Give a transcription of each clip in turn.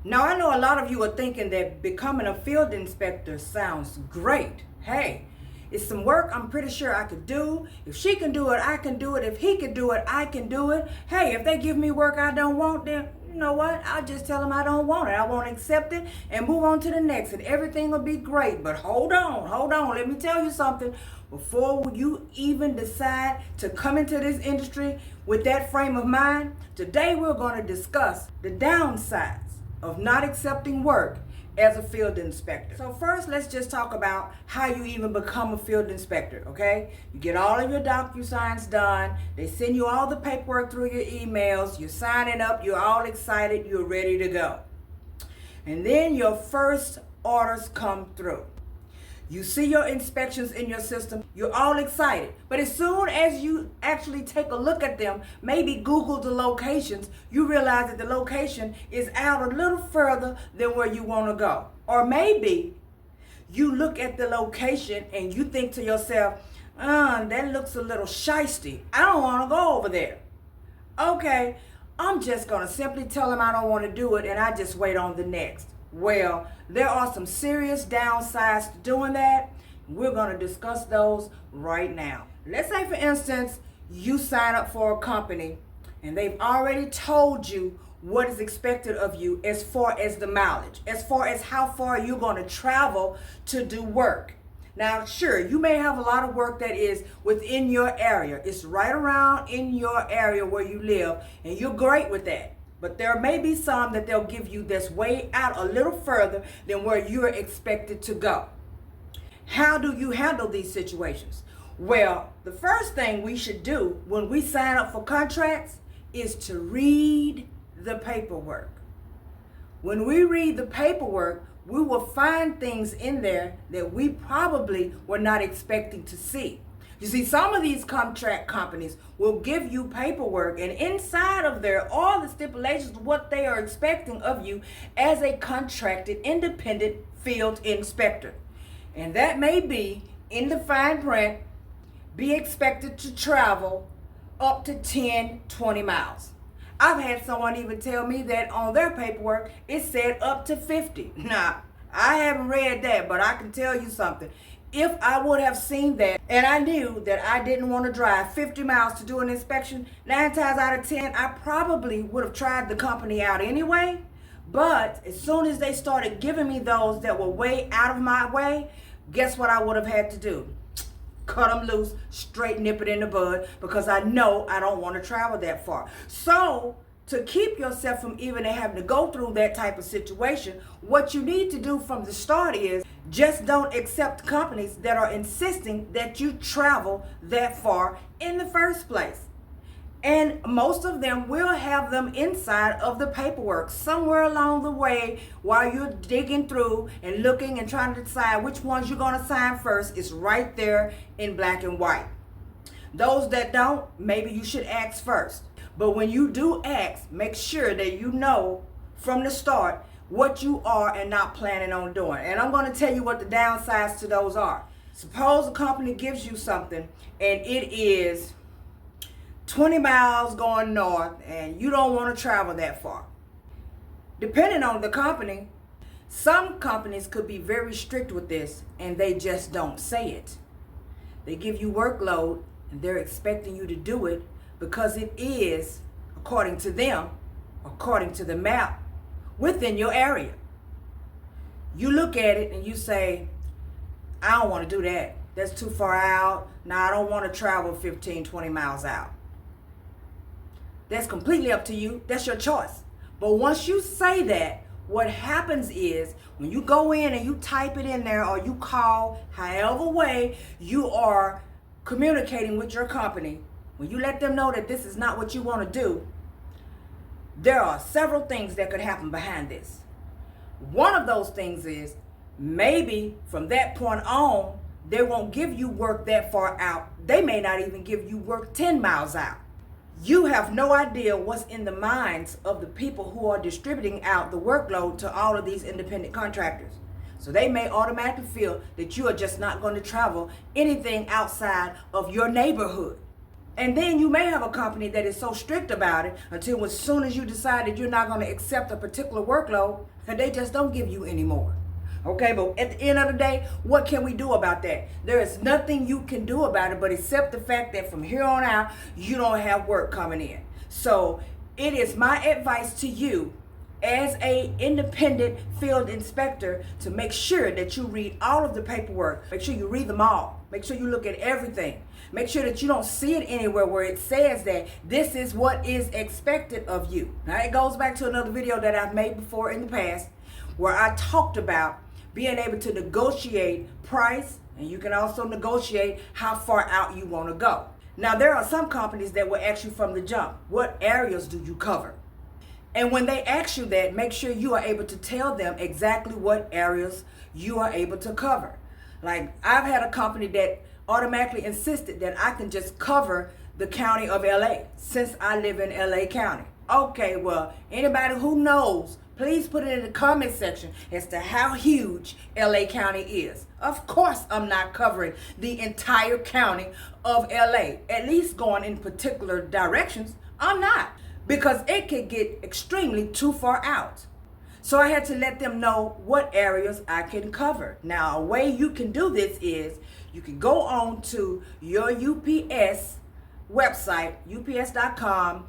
Now, I know a lot of you are thinking that becoming a field inspector sounds great. Hey, it's some work I'm pretty sure I could do. If she can do it, I can do it. If he can do it, I can do it. Hey, if they give me work I don't want, then you know what? I'll just tell them I don't want it. I won't accept it and move on to the next, and everything will be great. But hold on. Let me tell you something. Before you even decide to come into this industry with that frame of mind, today we're going to discuss the downsides of not accepting work as a field inspector. So first, let's just talk about how you even become a field inspector, okay? You get all of your DocuSigns done. They send you all the paperwork through your emails. You're signing up. You're all excited. You're ready to go. And then your first orders come through. You see your inspections in your system, you're all excited. But as soon as you actually take a look at them, maybe Google the locations, you realize that the location is out a little further than where you want to go. Or maybe you look at the location and you think to yourself, that looks a little shisty. I don't want to go over there. Okay, I'm just going to simply tell them I don't want to do it, and I just wait on the next. Well, there are some serious downsides to doing that. We're going to discuss those right now. Let's say, for instance, you sign up for a company and they've already told you what is expected of you as far as the mileage, as far as how far you're going to travel to do work. Now, sure, you may have a lot of work that is within your area. It's right around in your area where you live, and you're great with that. But there may be some that they'll give you that's way out a little further than where you're expected to go. How do you handle these situations? Well, the first thing we should do when we sign up for contracts is to read the paperwork. When we read the paperwork, we will find things in there that we probably were not expecting to see. You see, some of these contract companies will give you paperwork, and inside of there, all the stipulations of what they are expecting of you as a contracted independent field inspector. And that may be, in the fine print, be expected to travel up to 10, 20 miles. I've had someone even tell me that on their paperwork, it said up to 50. Now, I haven't read that, but I can tell you something. If I would have seen that and I knew that I didn't want to drive 50 miles to do an inspection, 9 times out of 10, I probably would have tried the company out anyway. But as soon as they started giving me those that were way out of my way, guess what I would have had to do? Cut them loose, straight nip it in the bud, because I know I don't want to travel that far. So to keep yourself from even having to go through that type of situation, what you need to do from the start is just don't accept companies that are insisting that you travel that far in the first place. And most of them will have them inside of the paperwork somewhere along the way while you're digging through and looking and trying to decide which ones you're going to sign first. It's right there in black and white. Those that don't, maybe you should ask first. But when you do ask, make sure that you know from the start what you are and not planning on doing. And I'm going to tell you what the downsides to those are. Suppose a company gives you something and it is 20 miles going north and you don't want to travel that far. Depending on the company, some companies could be very strict with this and they just don't say it. They give you workload and they're expecting you to do it because it is, according to them, according to the map, within your area. You look at it and you say, I don't want to do that. That's too far out. Now, I don't want to travel 15, 20 miles out. That's completely up to you. That's your choice. But once you say that, what happens is when you go in and you type it in there or you call, however way you are communicating with your company, when you let them know that this is not what you want to do, there are several things that could happen behind this. One of those things is maybe from that point on, they won't give you work that far out. They may not even give you work 10 miles out. You have no idea what's in the minds of the people who are distributing out the workload to all of these independent contractors. So they may automatically feel that you are just not going to travel anything outside of your neighborhood. And then you may have a company that is so strict about it until as soon as you decide that you're not going to accept a particular workload, and they just don't give you any more. Okay, but at the end of the day, what can we do about that? There is nothing you can do about it, but except the fact that from here on out, you don't have work coming in. So it is my advice to you as a independent field inspector to make sure that you read all of the paperwork. Make sure you read them all. Make sure you look at everything. Make sure that you don't see it anywhere where it says that this is what is expected of you. Now it goes back to another video that I've made before in the past where I talked about being able to negotiate price, and you can also negotiate how far out you want to go. Now there are some companies that will ask you from the jump, what areas do you cover? And when they ask you that, make sure you are able to tell them exactly what areas you are able to cover. Like I've had a company that automatically insisted that I can just cover the county of LA since I live in LA County. Okay, well, anybody who knows, please put it in the comment section as to how huge LA County is. Of course, I'm not covering the entire county of LA, at least going in particular directions. I'm not, because it could get extremely too far out. So I had to let them know what areas I can cover. Now, a way you can do this is you can go on to your UPS website, ups.com,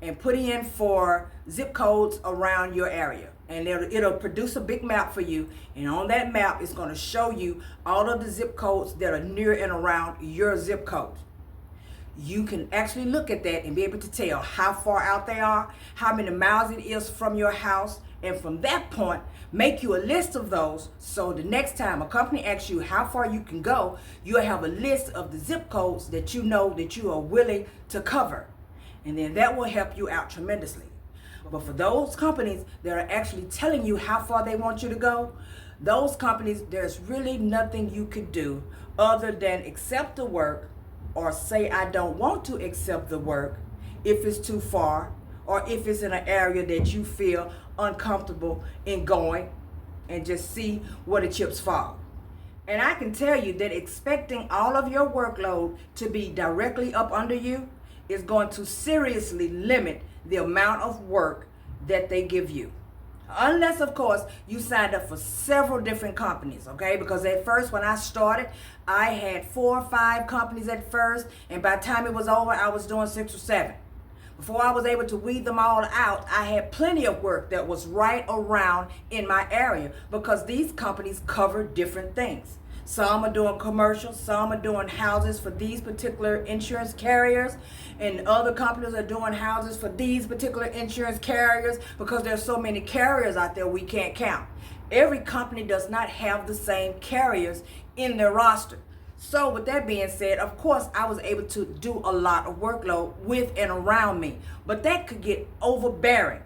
and put in for zip codes around your area. And it'll produce a big map for you. And on that map, it's going to show you all of the zip codes that are near and around your zip code. You can actually look at that and be able to tell how far out they are, how many miles it is from your house. And from that point, make you a list of those. So the next time a company asks you how far you can go, you'll have a list of the zip codes that you know that you are willing to cover. And then that will help you out tremendously. But for those companies that are actually telling you how far they want you to go, those companies, there's really nothing you could do other than accept the work or say, I don't want to accept the work if it's too far or if it's in an area that you feel uncomfortable in going, and just see where the chips fall. And I can tell you that expecting all of your workload to be directly up under you is going to seriously limit the amount of work that they give you. Unless, of course, you signed up for several different companies, okay? Because at first, when I started, I had 4 or 5 companies at first, and by the time it was over, I was doing 6 or 7. Before I was able to weed them all out, I had plenty of work that was right around in my area because these companies cover different things. Some are doing commercial, some are doing houses for these particular insurance carriers, and other companies are doing houses for these particular insurance carriers because there's so many carriers out there we can't count. Every company does not have the same carriers in their roster. So with that being said, of course, I was able to do a lot of workload with and around me, but that could get overbearing.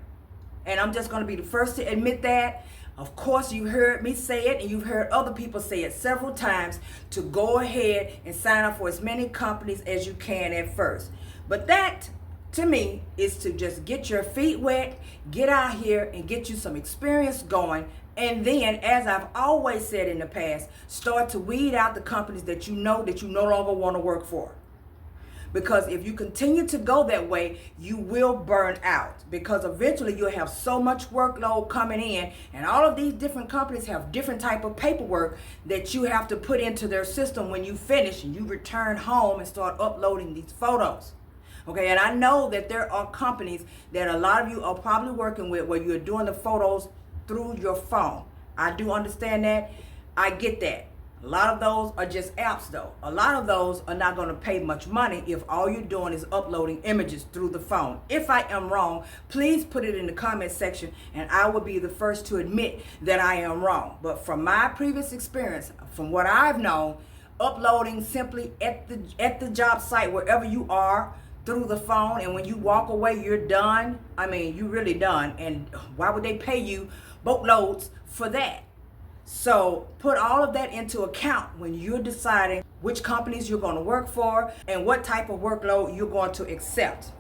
And I'm just going to be the first to admit that. Of course, you heard me say it, and you've heard other people say it several times, to go ahead and sign up for as many companies as you can at first. But that, to me, is to just get your feet wet, get out here and get you some experience going. And then, as I've always said in the past, start to weed out the companies that you know no longer want to work for. Because if you continue to go that way, you will burn out. Because eventually you'll have so much workload coming in, and all of these different companies have different type of paperwork that you have to put into their system when you finish and you return home and start uploading these photos. Okay, and I know that there are companies that a lot of you are probably working with where you're doing the photos through your phone. I do understand that. I get that. A lot of those are just apps though. A lot of those are not going to pay much money if all you're doing is uploading images through the phone. If I am wrong, please put it in the comment section and I will be the first to admit that I am wrong. But from my previous experience, from what I've known, uploading simply at the job site wherever you are through the phone, and when you walk away, you're done. I mean, you're really done. And why would they pay you boatloads for that? So put all of that into account when you're deciding which companies you're going to work for and what type of workload you're going to accept.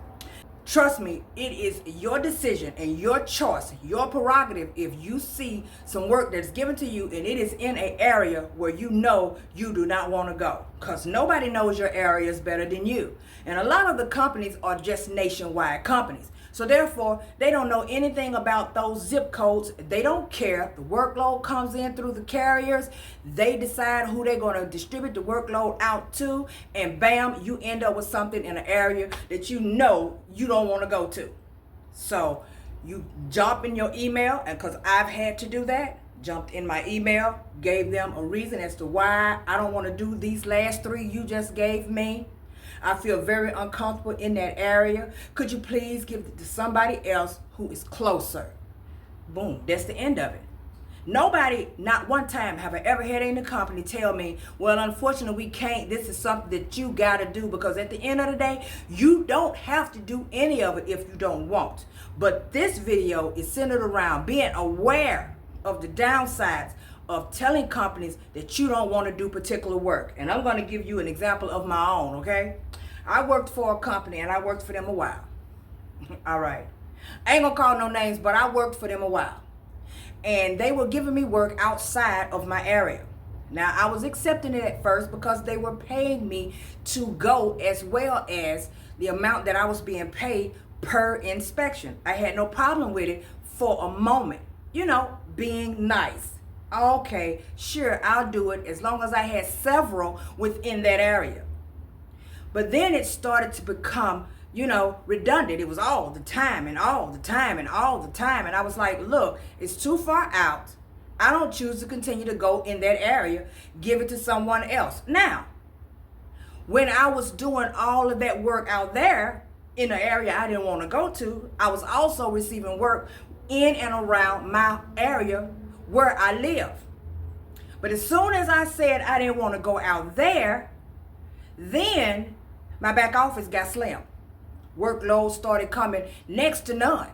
Trust me, it is your decision and your choice, your prerogative if you see some work that's given to you and it is in an area where you know you do not want to go. Because nobody knows your areas better than you. And a lot of the companies are just nationwide companies. So therefore, they don't know anything about those zip codes. They don't care. The workload comes in through the carriers. They decide who they're going to distribute the workload out to. And bam, you end up with something in an area that you know you don't want to go to. So you jump in your email, and because I've had to do that, jumped in my email, gave them a reason as to why I don't want to do these last 3 you just gave me. I feel very uncomfortable in that area. Could you please give it to somebody else who is closer? Boom, that's the end of it. Nobody, not one time have I ever had any company tell me, well, unfortunately, we can't. This is something that you got to do, because at the end of the day, you don't have to do any of it if you don't want. But this video is centered around being aware of the downsides of telling companies that you don't want to do particular work. And I'm going to give you an example of my own, okay? I worked for a company, and I worked for them a while. All right. I ain't going to call no names, but I worked for them a while. And they were giving me work outside of my area. Now, I was accepting it at first because they were paying me to go, as well as the amount that I was being paid per inspection. I had no problem with it for a moment. You know, being nice. Okay, sure, I'll do it as long as I had several within that area. But then it started to become, you know, redundant. It was all the time and all the time and all the time. And I was like, look, it's too far out. I don't choose to continue to go in that area. Give it to someone else. Now, when I was doing all of that work out there in an area I didn't want to go to, I was also receiving work in and around my area where I live. But as soon as I said I didn't want to go out there, then my back office got slim. Workload started coming next to none.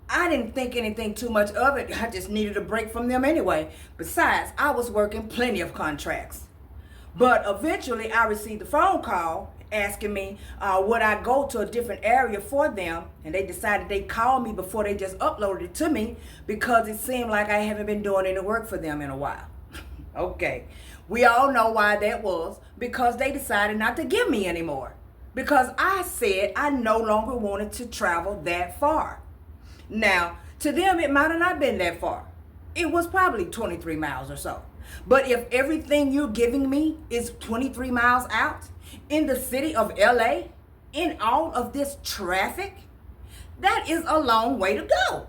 I didn't think anything too much of it. I just needed a break from them anyway. Besides, I was working plenty of contracts. But eventually I received a phone call asking me would I go to a different area for them, and they decided they'd call me before they just uploaded it to me, because it seemed like I haven't been doing any work for them in a while. Okay, we all know why that was, because they decided not to give me any more, because I said I no longer wanted to travel that far. Now, to them it might have not been that far. It was probably 23 miles or so. But if everything you're giving me is 23 miles out in the city of LA, in all of this traffic, that is a long way to go.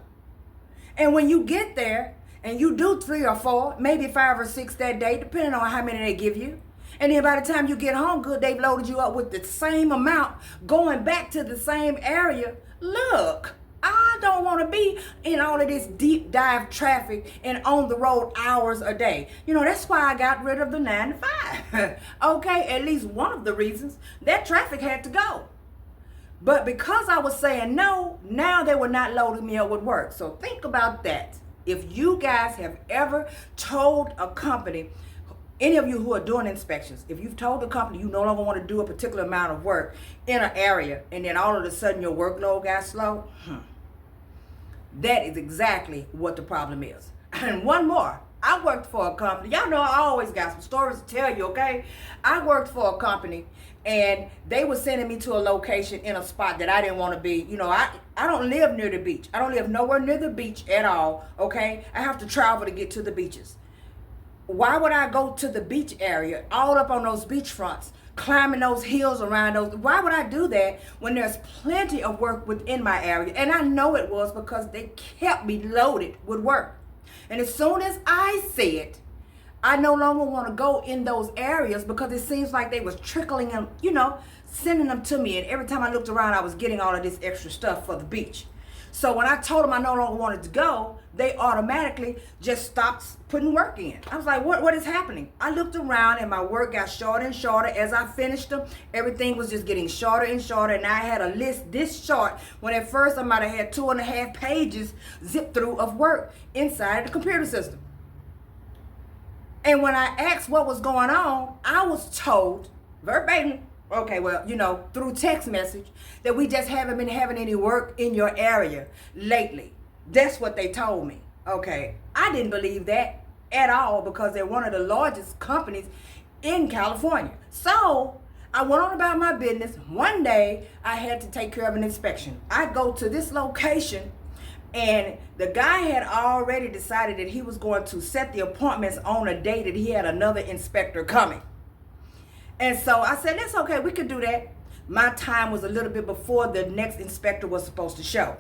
And when you get there and you do 3 or 4, maybe 5 or 6 that day, depending on how many they give you, and then by the time you get home, good, they've loaded you up with the same amount going back to the same area. Look, I don't want to be in all of this deep dive traffic and on the road hours a day. You know, that's why I got rid of the 9 to 5. Okay, at least one of the reasons. That traffic had to go. But because I was saying no, now they were not loading me up with work. So think about that. If you guys have ever told a company, any of you who are doing inspections, if you've told the company you no longer want to do a particular amount of work in an area, and then all of a sudden your workload got slow, that is exactly what the problem is. And one more. I worked for a company. Y'all know I always got some stories to tell you, okay? I worked for a company, and they were sending me to a location in a spot that I didn't want to be. You know, I don't live near the beach. I don't live nowhere near the beach at all, okay? I have to travel to get to the beaches. Why would I go to the beach area, all up on those beach fronts, climbing those hills around those? Why would I do that when there's plenty of work within my area? And I know it was because they kept me loaded with work. And as soon as I said I no longer want to go in those areas, because it seems like they was trickling them, you know, sending them to me, and every time I looked around I was getting all of this extra stuff for the beach. So when I told them I no longer wanted to go, they automatically just stopped putting work in. I was like, what is happening? I looked around and my work got shorter and shorter as I finished them. Everything was just getting shorter and shorter, and I had a list this short when at first I might have had 2.5 pages zipped through of work inside the computer system. And when I asked what was going on, I was told verbatim Okay, well, through text message, that we just haven't been having any work in your area lately. That's what they told me. Okay, I didn't believe that at all because they're one of the largest companies in California. So I went on about my business. One day I had to take care of an inspection. I go to this location, and the guy had already decided that he was going to set the appointments on a day that he had another inspector coming. And so I said, that's okay, we could do that. My time was a little bit before the next inspector was supposed to show.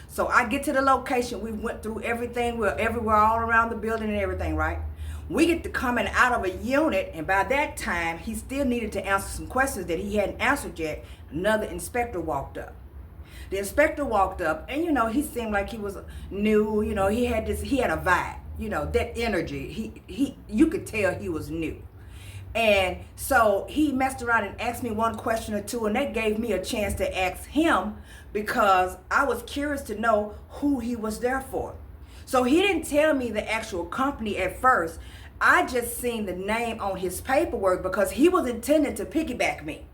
So I get to the location. We went through everything. We're everywhere, all around the building and everything, right? We get to coming out of a unit, and by that time, he still needed to answer some questions that he hadn't answered yet. Another inspector walked up. The inspector walked up, and he seemed like he was new. He had a vibe. That energy. You could tell he was new. And so he messed around and asked me one question or two, and that gave me a chance to ask him because I was curious to know who he was there for. So he didn't tell me the actual company at first. I just seen the name on his paperwork because he was intending to piggyback me.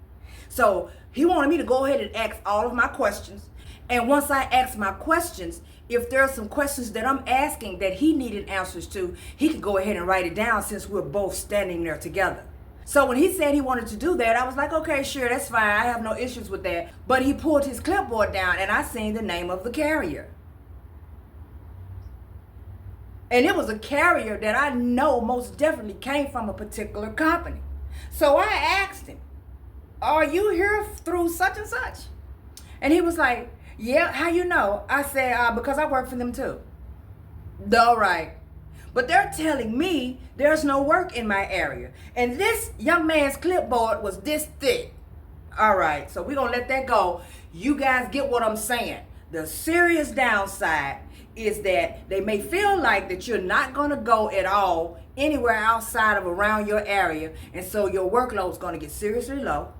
So he wanted me to go ahead and ask all of my questions. And once I asked my questions, if there are some questions that I'm asking that he needed answers to, he could go ahead and write it down since we're both standing there together. So when he said he wanted to do that, I was like, okay, sure, that's fine. I have no issues with that. But he pulled his clipboard down, and I seen the name of the carrier. And it was a carrier that I know most definitely came from a particular company. So I asked him, are you here through such and such? And he was like, yeah, how you know? I said, because I work for them too. All right. But they're telling me there's no work in my area. And this young man's clipboard was this thick. All right, so we're going to let that go. You guys get what I'm saying. The serious downside is that they may feel like that you're not going to go at all anywhere outside of around your area. And so your workload is going to get seriously low.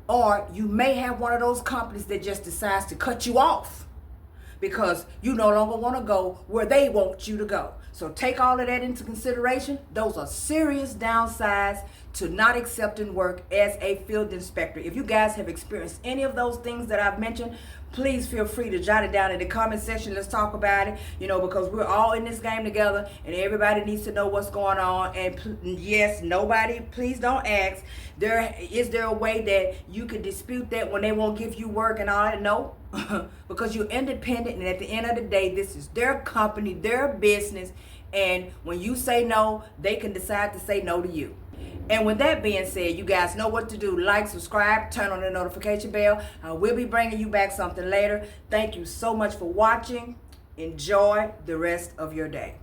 Or you may have one of those companies that just decides to cut you off because you no longer want to go where they want you to go. So take all of that into consideration. Those are serious downsides to not accepting work as a field inspector. If you guys have experienced any of those things that I've mentioned, please feel free to jot it down in the comment section. Let's talk about it, because we're all in this game together and everybody needs to know what's going on. And yes, please don't ask, is there a way that you could dispute that when they won't give you work and all that? No, because you're independent, and at the end of the day, this is their company, their business, and when you say no, they can decide to say no to you. And with that being said, you guys know what to do. Like, subscribe, turn on the notification bell. I will be bringing you back something later. Thank you so much for watching. Enjoy the rest of your day.